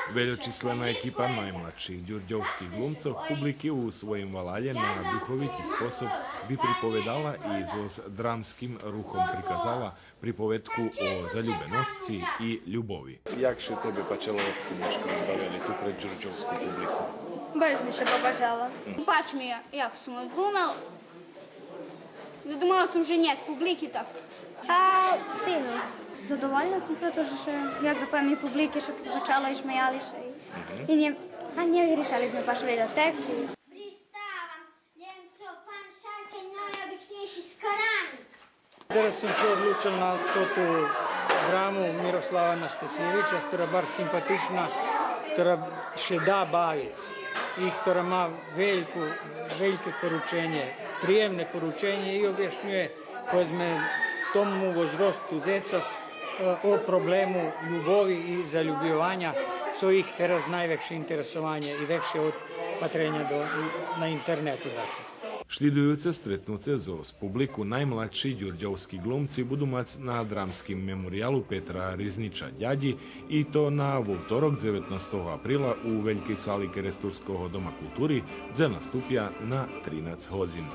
Veľočíslená ekipa najmladších ďurďovských glumcov publiky u svojim valalje na duhoviti spôsob by pripovedala i s dramským ruchom prikazala pripovedku o zaljubenosci i ljubovi. Jak še tebe пачаловці немножко набавили tu pred ďurďovskú publiku? Baš mi se побажала. Baš mi je, jako sam odglumila. Задумала sam že нет публики так. Фільм. Задовольна съм, protože як да поем и публики, що почала і шмеялися. І не вирішали ми пошли до тексту. Pristavam, Njemco, pan Šarkej, najobičnejši skaranik. Teraz som sa odlučil na túto dramu Miroslava Nastasjevića, ktorá bar simpatična, ktorá še dá bavit i ktorá má veľké poručenje, prijemne poručenje i objašnjuje, povedzme, tomu возрасту djecov o problemu ljubovi i zaljubljivanja, co ih teraz najveće interesovanje i veće od patrenja na internetu. Šľidujúce stretnuce z publiku najmladší ďurďovskí glumci budú mať na dramským memoriálu Petra Rizniča ďadi i to na útorok 19. apríla u Veľkej sály Kerestovského doma kultúry, kde nastúpia na 13 hodín.